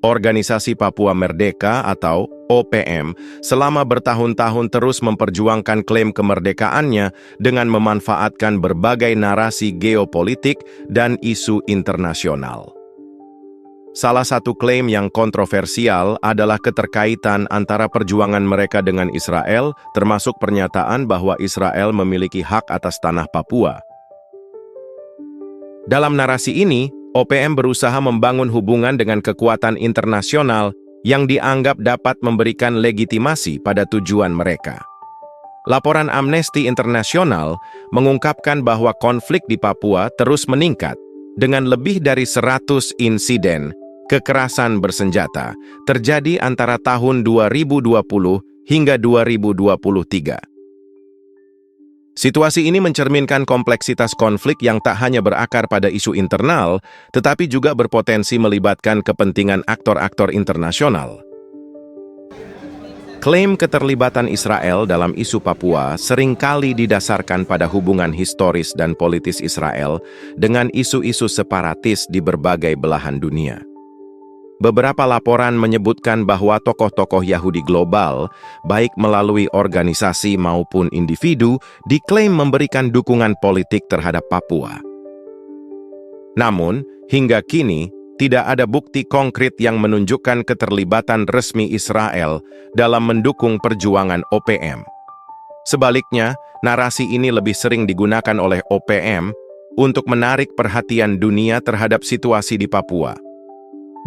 Organisasi Papua Merdeka atau OPM selama bertahun-tahun terus memperjuangkan klaim kemerdekaannya dengan memanfaatkan berbagai narasi geopolitik dan isu internasional. Salah satu klaim yang kontroversial adalah keterkaitan antara perjuangan mereka dengan Israel, termasuk pernyataan bahwa Israel memiliki hak atas tanah Papua. Dalam narasi ini, OPM berusaha membangun hubungan dengan kekuatan internasional yang dianggap dapat memberikan legitimasi pada tujuan mereka. Laporan Amnesty International mengungkapkan bahwa konflik di Papua terus meningkat dengan lebih dari 100 insiden kekerasan bersenjata terjadi antara tahun 2020 hingga 2023. Situasi ini mencerminkan kompleksitas konflik yang tak hanya berakar pada isu internal, tetapi juga berpotensi melibatkan kepentingan aktor-aktor internasional. Klaim keterlibatan Israel dalam isu Papua seringkali didasarkan pada hubungan historis dan politis Israel dengan isu-isu separatis di berbagai belahan dunia. Beberapa laporan menyebutkan bahwa tokoh-tokoh Yahudi global, baik melalui organisasi maupun individu, diklaim memberikan dukungan politik terhadap Papua. Namun, hingga kini, tidak ada bukti konkret yang menunjukkan keterlibatan resmi Israel dalam mendukung perjuangan OPM. Sebaliknya, narasi ini lebih sering digunakan oleh OPM untuk menarik perhatian dunia terhadap situasi di Papua.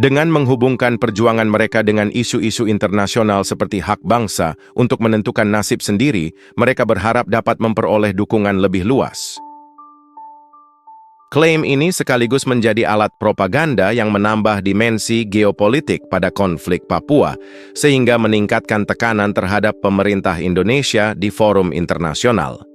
Dengan menghubungkan perjuangan mereka dengan isu-isu internasional seperti hak bangsa untuk menentukan nasib sendiri, mereka berharap dapat memperoleh dukungan lebih luas. Klaim ini sekaligus menjadi alat propaganda yang menambah dimensi geopolitik pada konflik Papua, sehingga meningkatkan tekanan terhadap pemerintah Indonesia di forum internasional.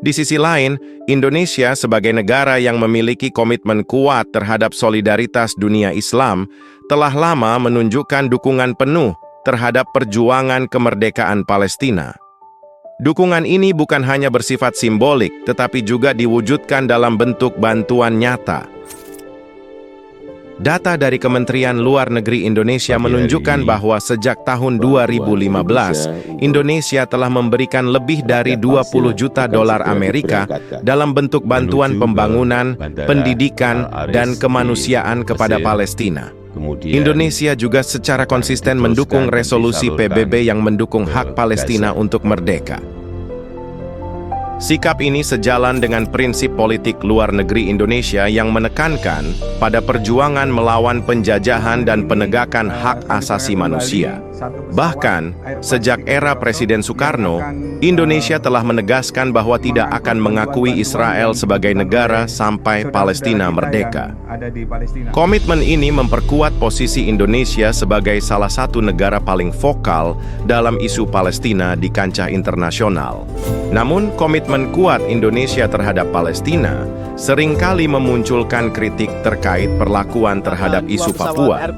Di sisi lain, Indonesia sebagai negara yang memiliki komitmen kuat terhadap solidaritas dunia Islam telah lama menunjukkan dukungan penuh terhadap perjuangan kemerdekaan Palestina. Dukungan ini bukan hanya bersifat simbolik, tetapi juga diwujudkan dalam bentuk bantuan nyata. Data dari Kementerian Luar Negeri Indonesia menunjukkan bahwa sejak tahun 2015, Indonesia telah memberikan lebih dari 20 juta dolar Amerika dalam bentuk bantuan pembangunan, pendidikan, dan kemanusiaan kepada Palestina. Indonesia juga secara konsisten mendukung resolusi PBB yang mendukung hak Palestina untuk merdeka. Sikap ini sejalan dengan prinsip politik luar negeri Indonesia yang menekankan pada perjuangan melawan penjajahan dan penegakan hak asasi manusia. Bahkan, sejak era Presiden Soekarno, Indonesia telah menegaskan bahwa tidak akan mengakui Israel sebagai negara sampai Palestina merdeka. Komitmen ini memperkuat posisi Indonesia sebagai salah satu negara paling vokal dalam isu Palestina di kancah internasional. Namun, komitmen kuat Indonesia terhadap Palestina seringkali memunculkan kritik terkait perlakuan terhadap isu Papua.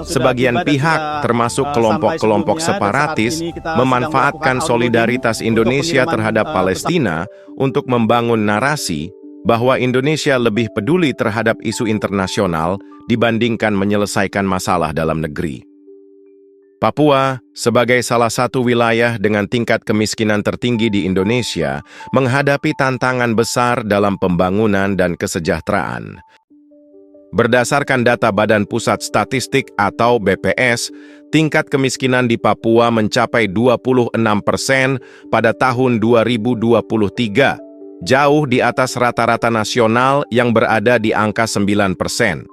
Sebagian pihak, termasuk kelompok-kelompok separatis, memanfaatkan solidaritas Indonesia terhadap Palestina untuk membangun narasi bahwa Indonesia lebih peduli terhadap isu internasional dibandingkan menyelesaikan masalah dalam negeri. Papua, sebagai salah satu wilayah dengan tingkat kemiskinan tertinggi di Indonesia, menghadapi tantangan besar dalam pembangunan dan kesejahteraan. Berdasarkan data Badan Pusat Statistik atau BPS, tingkat kemiskinan di Papua mencapai 26% pada tahun 2023, jauh di atas rata-rata nasional yang berada di angka 9%.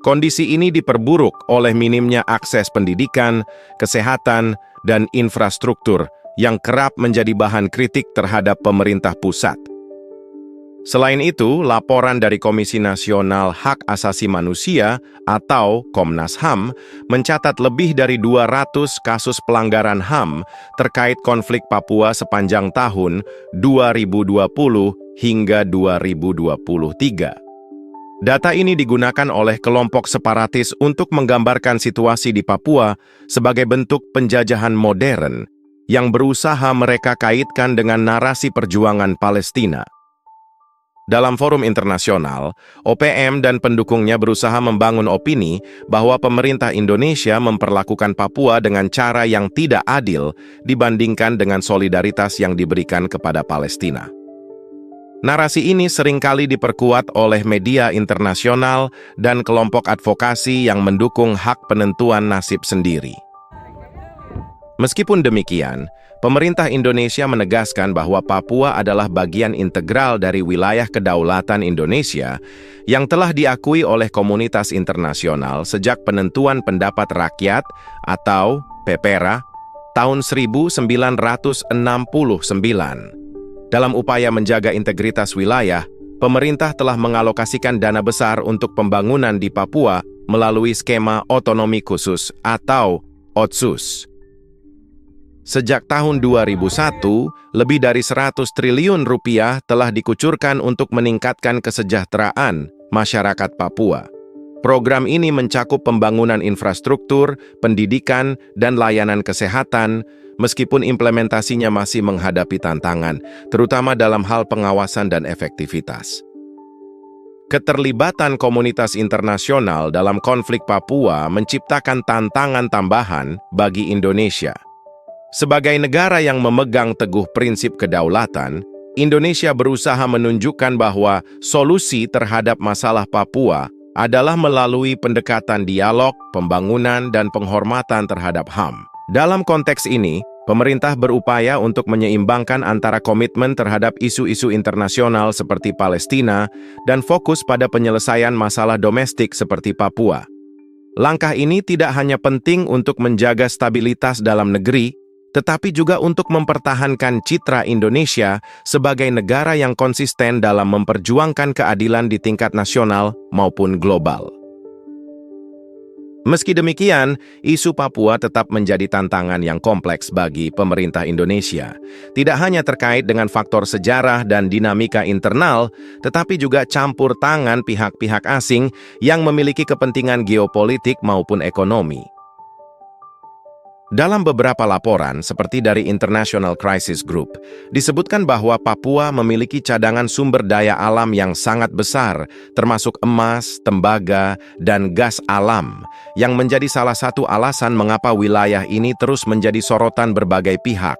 Kondisi ini diperburuk oleh minimnya akses pendidikan, kesehatan, dan infrastruktur yang kerap menjadi bahan kritik terhadap pemerintah pusat. Selain itu, laporan dari Komisi Nasional Hak Asasi Manusia atau Komnas HAM mencatat lebih dari 200 kasus pelanggaran HAM terkait konflik Papua sepanjang tahun 2020 hingga 2023. Data ini digunakan oleh kelompok separatis untuk menggambarkan situasi di Papua sebagai bentuk penjajahan modern yang berusaha mereka kaitkan dengan narasi perjuangan Palestina. Dalam forum internasional, OPM dan pendukungnya berusaha membangun opini bahwa pemerintah Indonesia memperlakukan Papua dengan cara yang tidak adil dibandingkan dengan solidaritas yang diberikan kepada Palestina. Narasi ini seringkali diperkuat oleh media internasional dan kelompok advokasi yang mendukung hak penentuan nasib sendiri. Meskipun demikian, pemerintah Indonesia menegaskan bahwa Papua adalah bagian integral dari wilayah kedaulatan Indonesia yang telah diakui oleh komunitas internasional sejak penentuan pendapat rakyat atau PPRA tahun 1969. Dalam upaya menjaga integritas wilayah, pemerintah telah mengalokasikan dana besar untuk pembangunan di Papua melalui skema otonomi khusus atau OTSUS. Sejak tahun 2001, lebih dari 100 triliun rupiah telah dikucurkan untuk meningkatkan kesejahteraan masyarakat Papua. Program ini mencakup pembangunan infrastruktur, pendidikan, dan layanan kesehatan, meskipun implementasinya masih menghadapi tantangan, terutama dalam hal pengawasan dan efektivitas. Keterlibatan komunitas internasional dalam konflik Papua menciptakan tantangan tambahan bagi Indonesia. Sebagai negara yang memegang teguh prinsip kedaulatan, Indonesia berusaha menunjukkan bahwa solusi terhadap masalah Papua adalah melalui pendekatan dialog, pembangunan, dan penghormatan terhadap HAM. Dalam konteks ini, pemerintah berupaya untuk menyeimbangkan antara komitmen terhadap isu-isu internasional seperti Palestina dan fokus pada penyelesaian masalah domestik seperti Papua. Langkah ini tidak hanya penting untuk menjaga stabilitas dalam negeri, tetapi juga untuk mempertahankan citra Indonesia sebagai negara yang konsisten dalam memperjuangkan keadilan di tingkat nasional maupun global. Meski demikian, isu Papua tetap menjadi tantangan yang kompleks bagi pemerintah Indonesia. Tidak hanya terkait dengan faktor sejarah dan dinamika internal, tetapi juga campur tangan pihak-pihak asing yang memiliki kepentingan geopolitik maupun ekonomi. Dalam beberapa laporan, seperti dari International Crisis Group, disebutkan bahwa Papua memiliki cadangan sumber daya alam yang sangat besar, termasuk emas, tembaga, dan gas alam, yang menjadi salah satu alasan mengapa wilayah ini terus menjadi sorotan berbagai pihak.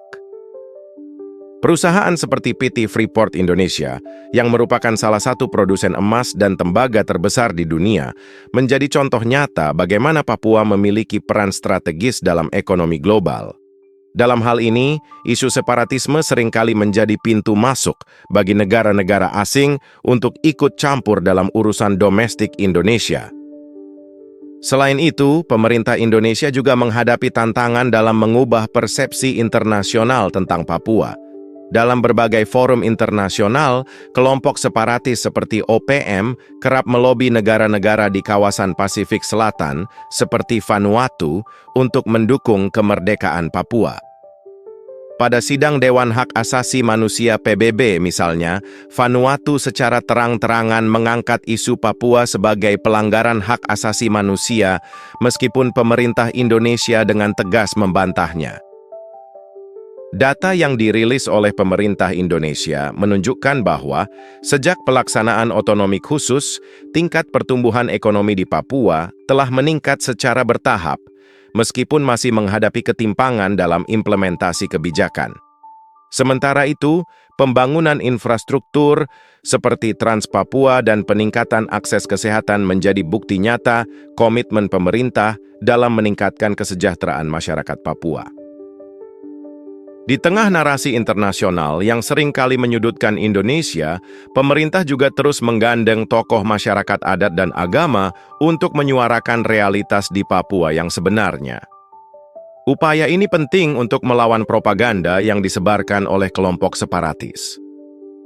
Perusahaan seperti PT Freeport Indonesia, yang merupakan salah satu produsen emas dan tembaga terbesar di dunia, menjadi contoh nyata bagaimana Papua memiliki peran strategis dalam ekonomi global. Dalam hal ini, isu separatisme seringkali menjadi pintu masuk bagi negara-negara asing untuk ikut campur dalam urusan domestik Indonesia. Selain itu, pemerintah Indonesia juga menghadapi tantangan dalam mengubah persepsi internasional tentang Papua. Dalam berbagai forum internasional, kelompok separatis seperti OPM kerap melobi negara-negara di kawasan Pasifik Selatan, seperti Vanuatu, untuk mendukung kemerdekaan Papua. Pada sidang Dewan Hak Asasi Manusia PBB misalnya, Vanuatu secara terang-terangan mengangkat isu Papua sebagai pelanggaran hak asasi manusia, meskipun pemerintah Indonesia dengan tegas membantahnya. Data yang dirilis oleh pemerintah Indonesia menunjukkan bahwa sejak pelaksanaan otonomi khusus, tingkat pertumbuhan ekonomi di Papua telah meningkat secara bertahap, meskipun masih menghadapi ketimpangan dalam implementasi kebijakan. Sementara itu, pembangunan infrastruktur seperti Trans Papua dan peningkatan akses kesehatan menjadi bukti nyata komitmen pemerintah dalam meningkatkan kesejahteraan masyarakat Papua. Di tengah narasi internasional yang seringkali menyudutkan Indonesia, pemerintah juga terus menggandeng tokoh masyarakat adat dan agama untuk menyuarakan realitas di Papua yang sebenarnya. Upaya ini penting untuk melawan propaganda yang disebarkan oleh kelompok separatis.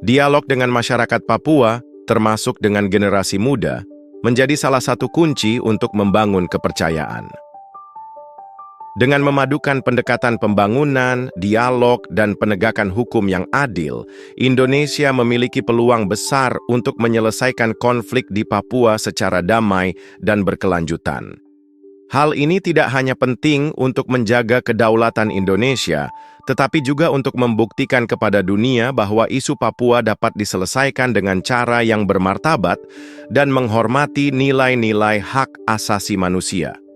Dialog dengan masyarakat Papua, termasuk dengan generasi muda, menjadi salah satu kunci untuk membangun kepercayaan. Dengan memadukan pendekatan pembangunan, dialog, dan penegakan hukum yang adil, Indonesia memiliki peluang besar untuk menyelesaikan konflik di Papua secara damai dan berkelanjutan. Hal ini tidak hanya penting untuk menjaga kedaulatan Indonesia, tetapi juga untuk membuktikan kepada dunia bahwa isu Papua dapat diselesaikan dengan cara yang bermartabat dan menghormati nilai-nilai hak asasi manusia.